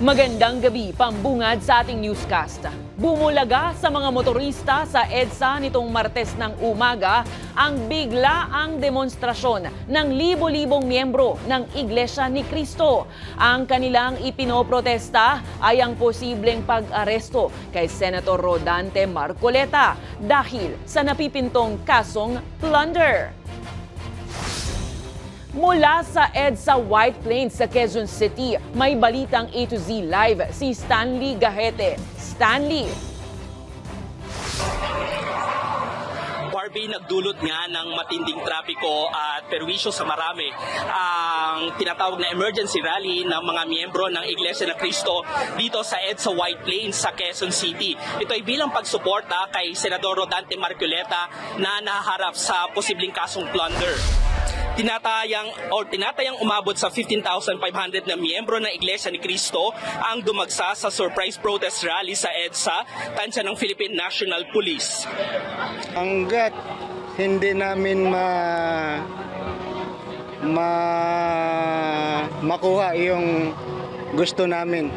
Magandang gabi, pambungad sa ating newscast. Bumulaga sa mga motorista sa EDSA nitong Martes ng umaga ang biglaang demonstrasyon ng libo-libong miyembro ng Iglesia ni Cristo. Ang kanilang ipinoprotesta ay ang posibleng pag-aresto kay Senator Rodante Marcoleta dahil sa napipintong kasong plunder. Mula sa EDSA White Plains sa Quezon City, may balitang A to Z Live si Stanley Gahete. Stanley. Barbie, nagdulot nga ng matinding trapiko at perwisyo sa marami ang tinatawag na emergency rally ng mga miyembro ng Iglesia ni Cristo dito sa EDSA White Plains sa Quezon City. Ito ay bilang pagsuporta kay Senador Rodante Marcoleta na nahaharap sa posibleng kasong plunder. Tinatayang umabot sa 15,500 na miyembro ng Iglesia ni Cristo ang dumagsa sa surprise protest rally sa EDSA, tansya ng Philippine National Police. Hanggat hindi namin makuha yung gusto namin,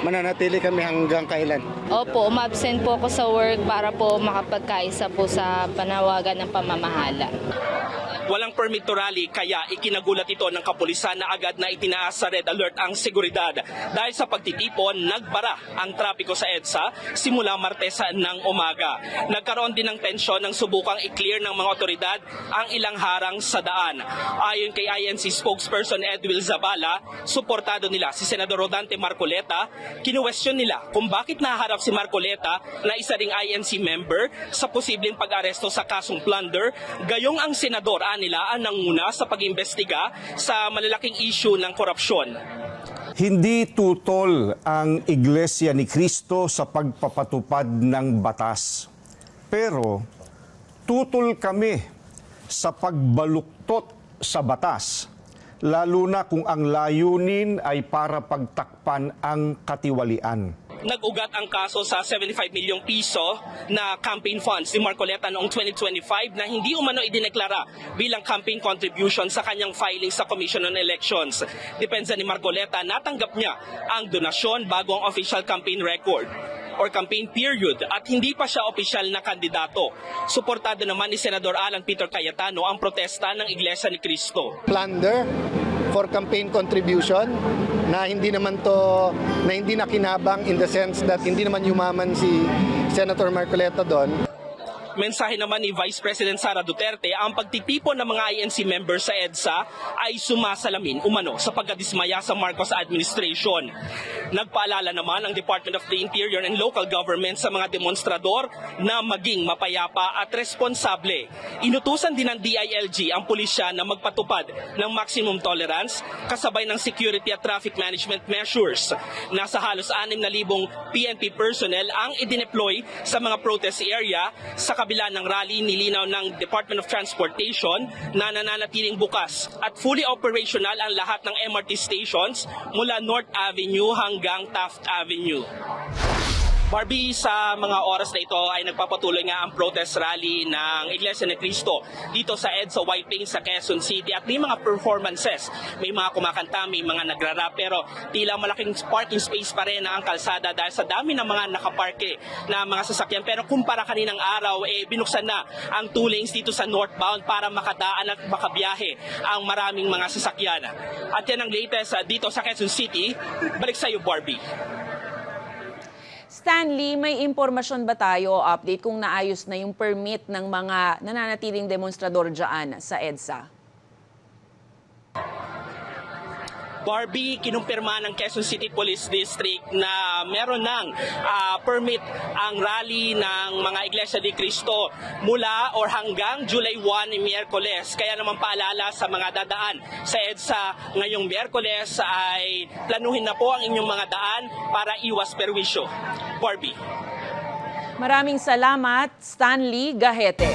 mananatili kami hanggang kailan. Opo, umabsent po ako sa work para po makapagkaisa po sa panawagan ng pamamahala. Walang permit to rally kaya ikinagulat ito ng kapulisan na agad na itinaas sa red alert ang seguridad. Dahil sa pagtitipon, nagbara ang trapiko sa EDSA simula Martes ng umaga. Nagkaroon din ng tensyon nang subukang i-clear ng mga otoridad ang ilang harang sa daan. Ayon kay INC spokesperson Edwil Zabala, suportado nila si Senador Rodante Marcoleta. Kinuwestiyon nila kung bakit naharap si Marcoleta na isa ring INC member sa posibleng pag-aresto sa kasong plunder, gayong ang senador nila ang nanguna sa pag-imbestiga sa malalaking issue ng korupsyon. Hindi tutol ang Iglesia ni Cristo sa pagpapatupad ng batas. Pero tutol kami sa pagbaluktot sa batas, lalo na kung ang layunin ay para pagtakpan ang katiwalian. Nag-ugat ang kaso sa 75 milyong piso na campaign funds ni Marcoleta noong 2025 na hindi umano idineklara bilang campaign contribution sa kanyang filing sa Commission on Elections. Depensa ni Marcoleta, natanggap niya ang donasyon bago ang official campaign record or campaign period at hindi pa siya opisyal na kandidato. Suportado naman ni Senador Alan Peter Cayetano ang protesta ng Iglesia ni Cristo. Plunder for campaign contribution na hindi nakinabang in the sense that hindi naman yumaman si Senator Marcoleta doon. Mensahe naman ni Vice President Sara Duterte, ang pagtitipon ng mga INC members sa EDSA ay sumasalamin umano sa pagkadismaya sa Marcos administration. Nagpaalala naman ang Department of the Interior and Local Government sa mga demonstrador na maging mapayapa at responsable. Inutusan din ng DILG ang pulisya na magpatupad ng maximum tolerance kasabay ng security at traffic management measures. Nasa halos 6,000 PNP personnel ang idineploy sa mga protest area. Sa kabila ng rally, nilinaw ng Department of Transportation na nananatiling bukas at fully operational ang lahat ng MRT stations mula North Avenue hanggang Taft Avenue. Barbie, sa mga oras na ito ay nagpapatuloy nga ang protest rally ng Iglesia ni Cristo dito sa EDSA White Plains sa Quezon City at may mga performances, may mga kumakanta, may mga nagrarap, pero tila malaking parking space pa rin ang kalsada dahil sa dami ng mga nakaparke na mga sasakyan. Pero kumpara kaninang araw, binuksan na ang 2 lanes dito sa northbound para makadaan at makabiyahe ang maraming mga sasakyan. At yan ang latest dito sa Quezon City. Balik sa iyo, Barbie. Stanley, may impormasyon ba tayo, update kung naayos na yung permit ng mga nananatiling demonstrador dyan sa EDSA? Barbie, kinumpirma ng Quezon City Police District na meron ng permit ang rally ng mga Iglesia ni Cristo mula or hanggang July 1, Miyerkules. Kaya naman paalala sa mga dadaan sa EDSA ngayong Miyerkules ay planuhin na po ang inyong mga daan para iwas perwisyo. Barbie. Maraming salamat, Stanley Gahete.